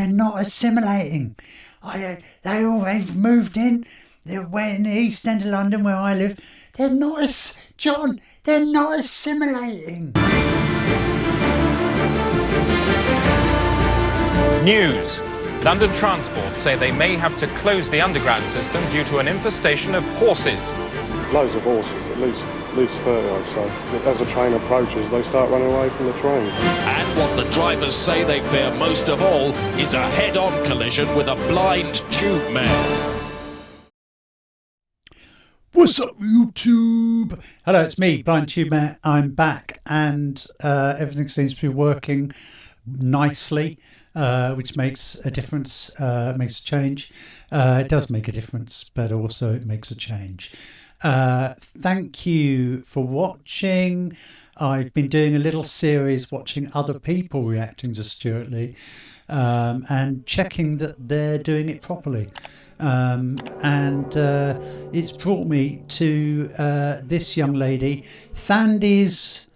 they're not assimilating. They've moved in. They're in the East End of London where I live. They're not they're not assimilating. News. London Transport say they may have to close the underground system due to an infestation of horses. Loads of horses, at least 30, I'd say. As the train approaches, they start running away from the train. And what the drivers say they fear most of all is a head-on collision with a blind tube man. What's up, YouTube? Hello, it's me, Blind Tube Man. I'm back, and everything seems to be working nicely, which makes a difference, makes a change. It does make a difference, but also it makes a change. Thank you for watching. I've been doing a little series watching other people reacting to Stewart Lee and checking that they're doing it properly. It's brought me to this young lady, Thandi's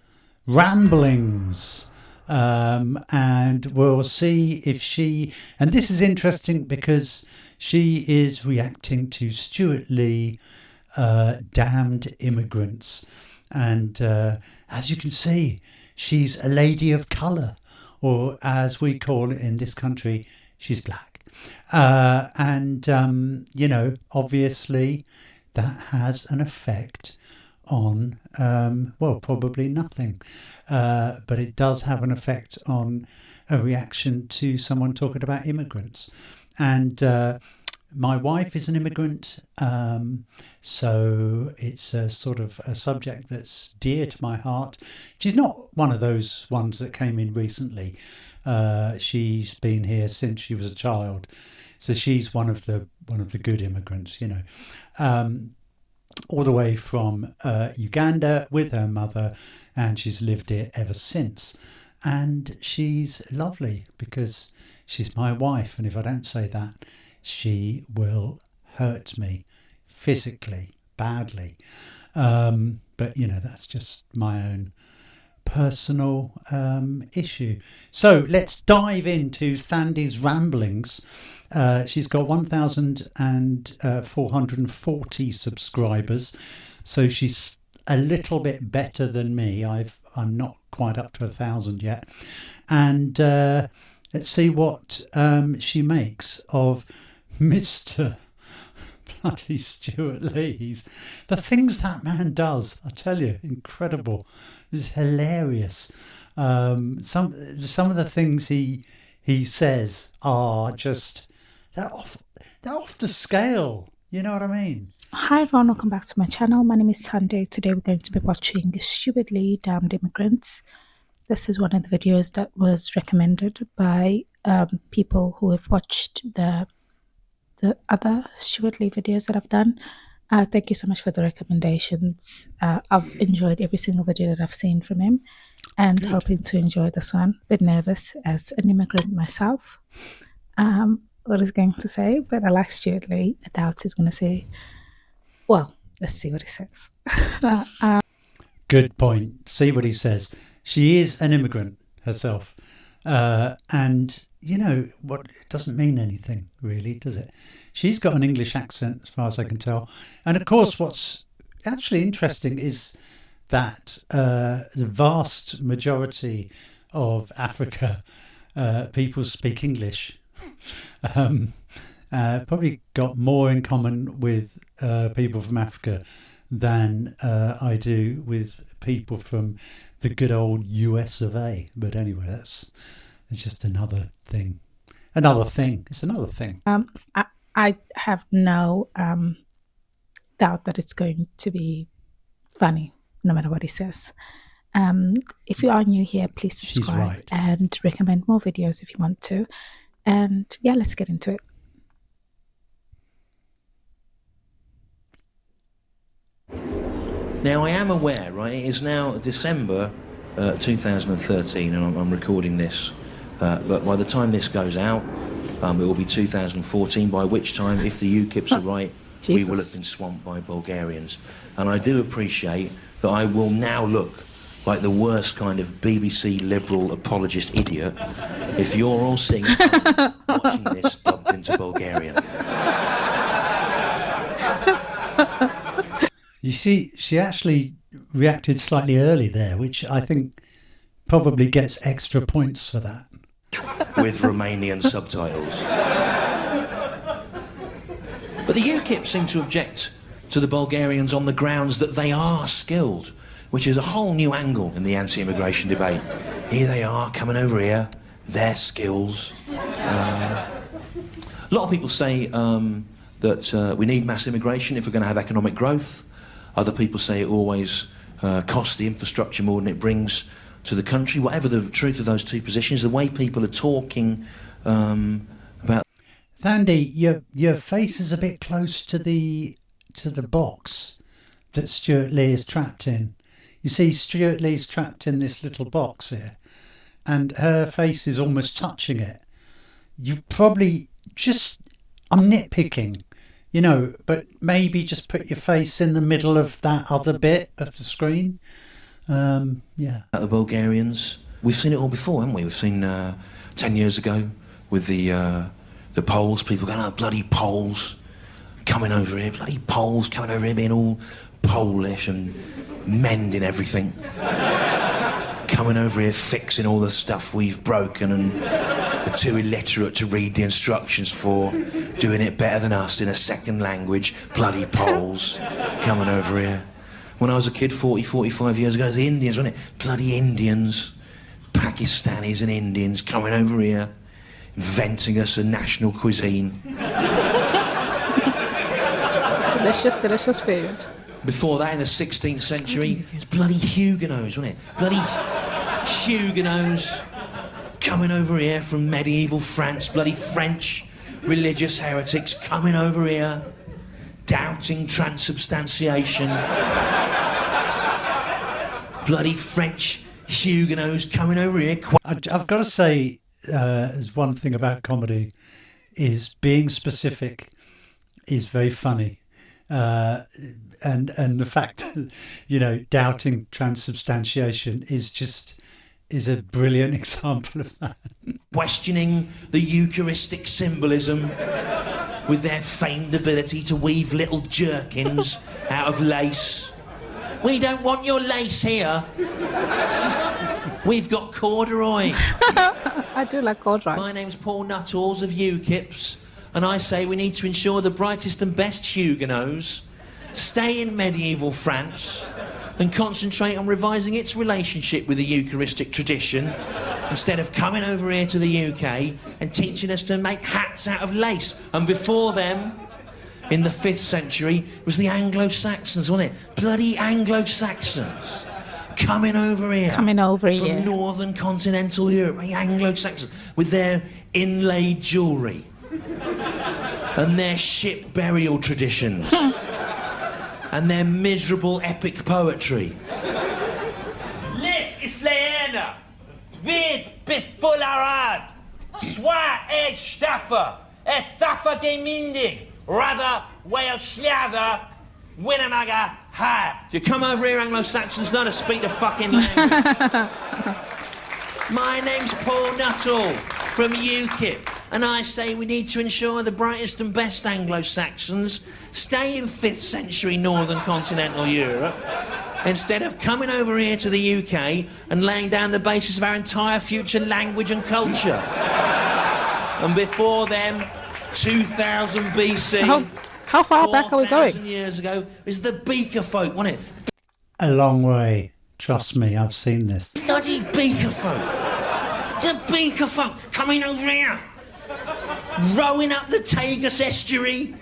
ramblings, and we'll see if she, and this is interesting because she is reacting to Stewart Lee, Damned Immigrants, and as you can see, she's a lady of colour, or as we call it in this country, she's black. You know, obviously that has an effect on, well, probably nothing, but it does have an effect on a reaction to someone talking about immigrants. And my wife is an immigrant, so it's a sort of a subject that's dear to my heart. She's not one of those ones that came in recently. She's been here since she was a child, so she's one of the good immigrants, you know, all the way from Uganda with her mother, and she's lived here ever since. And she's lovely because she's my wife, and if I don't say that, she will hurt me physically badly. But you know, that's just my own personal issue. So let's dive into Thandi's ramblings. She's got 1,440 subscribers, so she's a little bit better than me. I'm not quite up to 1,000 yet. And let's see what she makes of Mr. bloody Stewart Lee. The things that man does, I tell you, incredible. It's hilarious. Some of the things he says are just they're off the scale. You know what I mean? Hi everyone, welcome back to my channel. My name is Thandi. Today we're going to be watching Stewart Lee, Damned Immigrants. This is one of the videos that was recommended by people who have watched the other Stewart Lee videos that I've done. Thank you so much for the recommendations. I've enjoyed every single video that I've seen from him, and good. Hoping to enjoy this one. Bit nervous as an immigrant myself. What he's going to say, but I like Stewart Lee. I doubt he's going to say, well, let's see what he says. Good point. See what he says. She is an immigrant herself. And you know what, it doesn't mean anything really, does it? She's got an English accent as far as I can tell. And of course what's actually interesting is that the vast majority of Africa people speak English. Probably got more in common with people from Africa than I do with people from the good old US of A. But anyway, it's just another thing. It's another thing. I have no doubt that it's going to be funny, no matter what he says. If you are new here, please subscribe and recommend more videos if you want to. And yeah, let's get into it. Now, I am aware, right, it is now December 2013, and I'm recording this, but by the time this goes out, it will be 2014, by which time, if the UKIPs are right, we will have been swamped by Bulgarians. And I do appreciate that I will now look like the worst kind of BBC liberal apologist idiot if you're all singing what watching this dubbed into Bulgarian. You see, she actually reacted slightly early there, which I think probably gets extra points for that. With Romanian subtitles. But the UKIP seem to object to the Bulgarians on the grounds that they are skilled, which is a whole new angle in the anti-immigration debate. Here they are, coming over here, their skills. A lot of people say that we need mass immigration if we're going to have economic growth. Other people say it always costs the infrastructure more than it brings to the country. Whatever the truth of those two positions, the way people are talking about... Thandi, your face is a bit close to the box that Stewart Lee is trapped in. You see, Stewart Lee's trapped in this little box here, and her face is almost touching it. You probably just... I'm nitpicking, you know, but maybe just put your face in the middle of that other bit of the screen. Yeah. The Bulgarians, we've seen it all before, haven't we? We've seen 10 years ago with the Poles, people going, oh, bloody Poles coming over here, bloody Poles coming over here being all Polish and mending everything. Coming over here fixing all the stuff we've broken and are too illiterate to read the instructions for, doing it better than us in a second language, bloody Poles coming over here. When I was a kid 45 years ago, it was the Indians, wasn't it? Bloody Indians, Pakistanis and Indians coming over here, inventing us a national cuisine. Delicious food. Before that, in the 16th century, it's bloody Huguenots, wasn't it? Bloody Huguenots coming over here from medieval France, bloody French religious heretics coming over here, doubting transubstantiation. Bloody French Huguenots coming over here. I've got to say, there's one thing about comedy, is being specific is very funny. And the fact that, you know, doubting transubstantiation is a brilliant example of that. Questioning the Eucharistic symbolism with their feigned ability to weave little jerkins out of lace. We don't want your lace here. We've got corduroy. I do like corduroy. My name's Paul Nuttall of UKIPs, and I say we need to ensure the brightest and best Huguenots stay in medieval France and concentrate on revising its relationship with the Eucharistic tradition instead of coming over here to the UK and teaching us to make hats out of lace. And before them, in the 5th century, it was the Anglo-Saxons, wasn't it? Bloody Anglo-Saxons coming over here. Coming over from here. northern continental Europe, the Anglo-Saxons, with their inlaid jewellery and their ship burial traditions and their miserable epic poetry. Lif Islaena, vid bifularad, swa ed staffa, et thaffa gemindig, rather whale slather, Winnemaga ha. If you come over here, Anglo-Saxons, know to speak the fucking language. My name's Paul Nuttall from UKIP, and I say we need to ensure the brightest and best Anglo-Saxons stay in 5th century northern continental Europe instead of coming over here to the UK and laying down the basis of our entire future language and culture. And before them, 2000 BC... How far back are we going? 4,000 years ago, it was the Beaker folk, wasn't it? A long way. Trust me, I've seen this. Bloody Beaker folk. The Beaker folk coming over here. Rowing up the Tagus estuary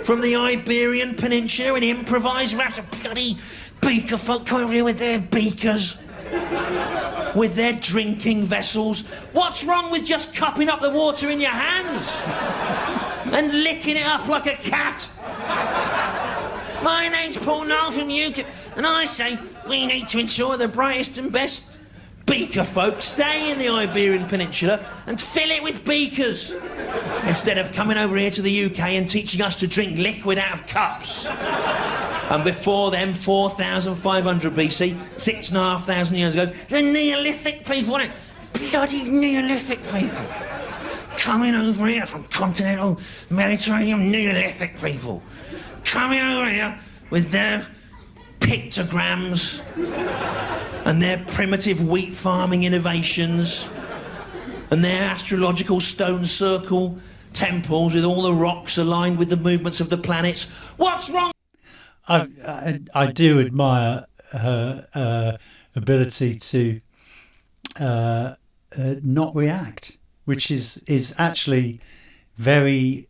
from the Iberian Peninsula and improvised raps. Bloody Beaker folk coming over here with their beakers. With their drinking vessels. What's wrong with just cupping up the water in your hands? And licking it up like a cat. My name's Paul Knowles from UKIP, and I say we need to ensure the brightest and best beaker folk stay in the Iberian Peninsula and fill it with beakers instead of coming over here to the UK and teaching us to drink liquid out of cups. And before them, 4,500 BC, 6,500 years ago, the Neolithic people, wasn't it? Bloody Neolithic people. coming over here from continental Mediterranean Neolithic people, coming over here with their pictograms and their primitive wheat farming innovations and their astrological stone circle temples with all the rocks aligned with the movements of the planets. What's wrong? I do admire her ability to not react, which is actually very,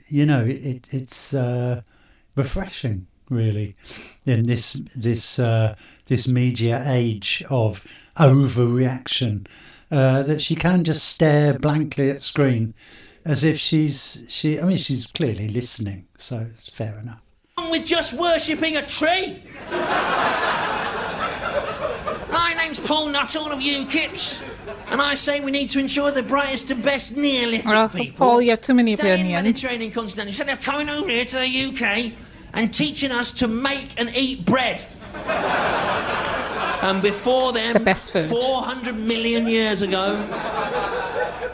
it's refreshing, really, in this media age of overreaction. That she can just stare blankly at screen as if she's clearly listening, so it's fair enough. With just worshipping a tree? My name's Paul Nuttall of UKIPs, and I say we need to ensure the brightest and best Neolithic people. Paul, you have too many stay in the opinions. Mediterranean continent. Instead of coming over here to the UK and teaching us to make and eat bread. And before them, the best food. 400 million years ago,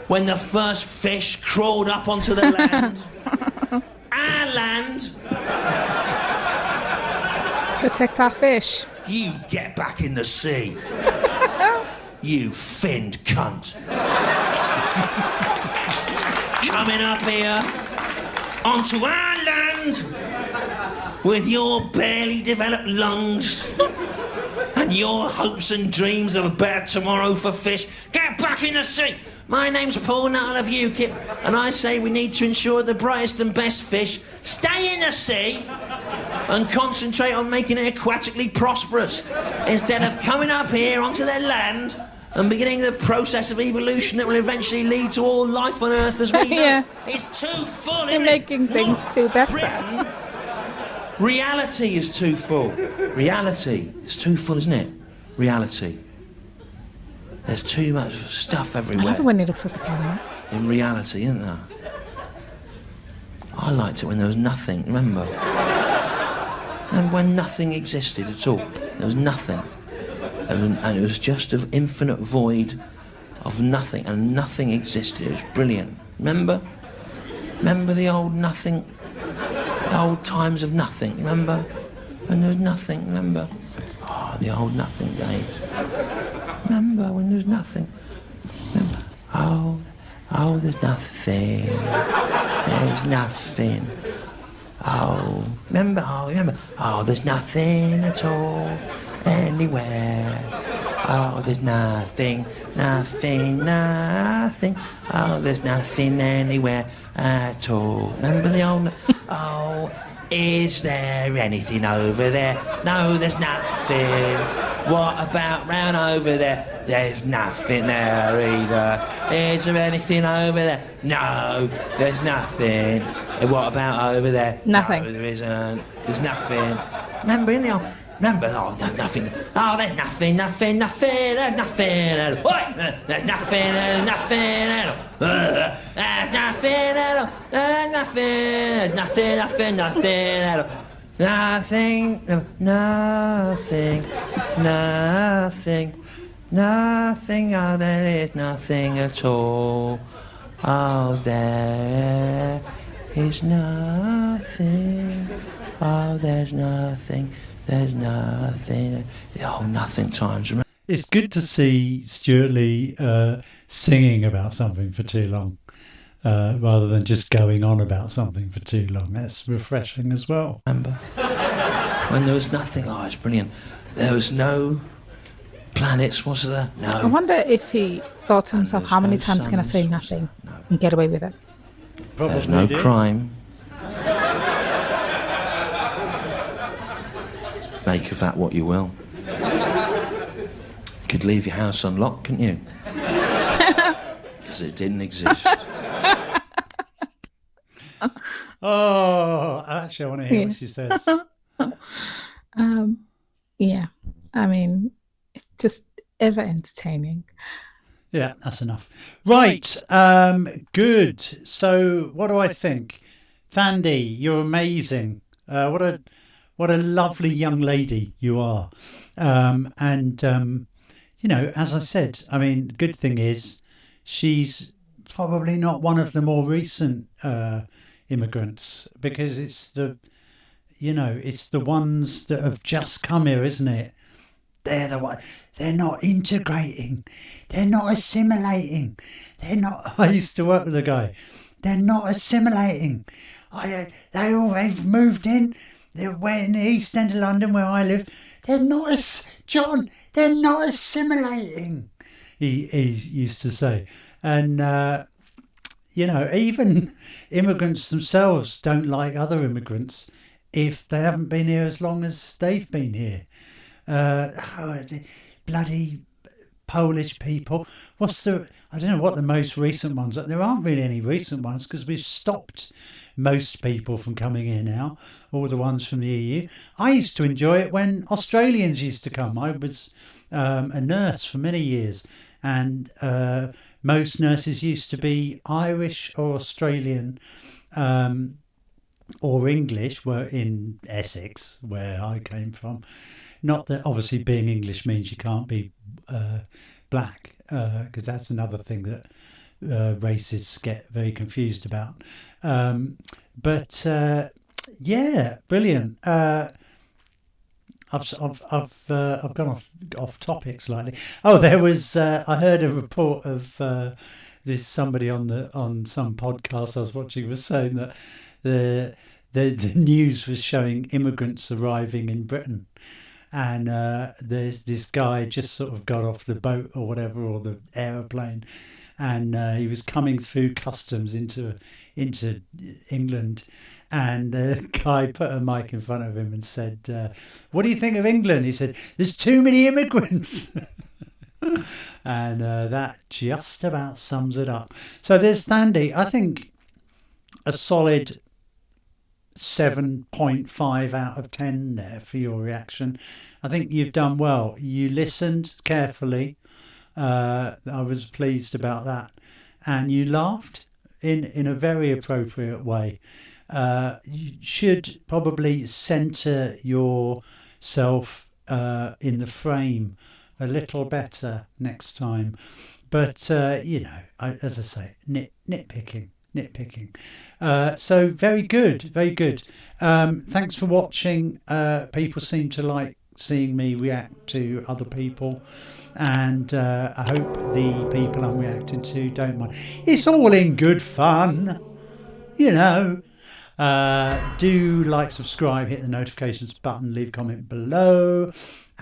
when the first fish crawled up onto the land, our land, protect our fish. you get back in the sea. You finned cunt. Coming up here onto our land with your barely developed lungs and your hopes and dreams of a better tomorrow for fish. Get back in the sea. My name's Paul Nuttall of UKIP, and I say we need to ensure the brightest and best fish stay in the sea and concentrate on making it aquatically prosperous instead of coming up here onto their land and beginning the process of evolution that will eventually lead to all life on Earth as we know. Yeah. It's too full, You're isn't making it? things too better. Britain, reality is too full. Reality. It's too full, isn't it? Reality. There's too much stuff I everywhere. love it when he looks at the camera. In reality, isn't there? I liked it when there was nothing, remember? And when nothing existed at all. There was nothing. And it was just an infinite void of nothing, and nothing existed. It was brilliant. Remember? Remember the old nothing? The old times of nothing, remember? When there was nothing, remember? Oh, the old nothing days. Remember when there was nothing? Remember? Oh, there's nothing. There's nothing. Oh, remember? Oh, there's nothing at all, anywhere. Oh, there's nothing. Oh, there's nothing anywhere at all. Remember the old... Oh, is there anything over there? No, there's nothing. What about round over there? There's nothing there either. Is there anything over there? No, there's nothing. What about over there? Nothing. No, there isn't. There's nothing. Remember in the old... Remember, oh, no, nothing. Oh, there's nothing. There's nothing. There's nothing at all. There's nothing at all. There's nothing at all. There's nothing at all. Nothing. Oh, there is nothing at all. Oh, there is nothing. Oh, there's nothing. There's nothing. Oh, nothing times. It's good to see Stuart Lee singing about something for too long, rather than just going on about something for too long. That's refreshing as well. Remember when there was nothing? Oh, it's brilliant. There was no planets, was there? No. I wonder if he thought to himself, there's how many no times can I say suns. nothing No. and get away with it? Probably There's no did. crime. Make of that what you will. You could leave your house unlocked, couldn't you? Because it didn't exist. Oh, actually, I want to hear what she says. Yeah, I mean, it's just ever entertaining. Yeah, that's enough. Right, good. So, what do I think? Thandi, you're amazing. What a lovely young lady you are. You know, as I said, I mean, good thing is she's probably not one of the more recent immigrants, because it's the ones that have just come here, isn't it? They're the one. They're not integrating. They're not assimilating. They're not. I used to work with a guy. They're not assimilating. They've moved in. They're in the East End of London where I live. They're not John. They're not assimilating. He used to say, and even immigrants themselves don't like other immigrants if they haven't been here as long as they've been here. Bloody Polish people. I don't know what the most recent ones are. There aren't really any recent ones because we've stopped most people from coming here now, all the ones from the EU. I used to enjoy it when Australians used to come. I was a nurse for many years, and most nurses used to be Irish or Australian or English. Were in Essex, where I came from. Not that obviously being English means you can't be black, because that's another thing that racists get very confused about. Yeah, brilliant. I've gone off topic slightly. Oh, there was I heard a report of this somebody on some podcast I was watching was saying that the news was showing immigrants arriving in Britain. And this guy just sort of got off the boat or whatever, or the aeroplane, and he was coming through customs into England, and the guy put a mic in front of him and said, "What do you think of England?" He said, "There's too many immigrants." And that just about sums it up. So there's Thandi. I think a solid 7.5 out of 10 there for your reaction. I think you've done well. You listened carefully. I was pleased about that. And you laughed in a very appropriate way. You should probably centre yourself in the frame a little better next time. But, as I say, nitpicking. So very good. Thanks for watching. People seem to like seeing me react to other people, and I hope the people I'm reacting to don't mind. It's all in good fun, Do like, subscribe, hit the notifications button, leave a comment below,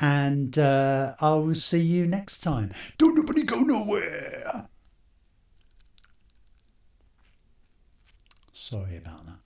and I will see you next time. Don't nobody go nowhere. Sorry about that.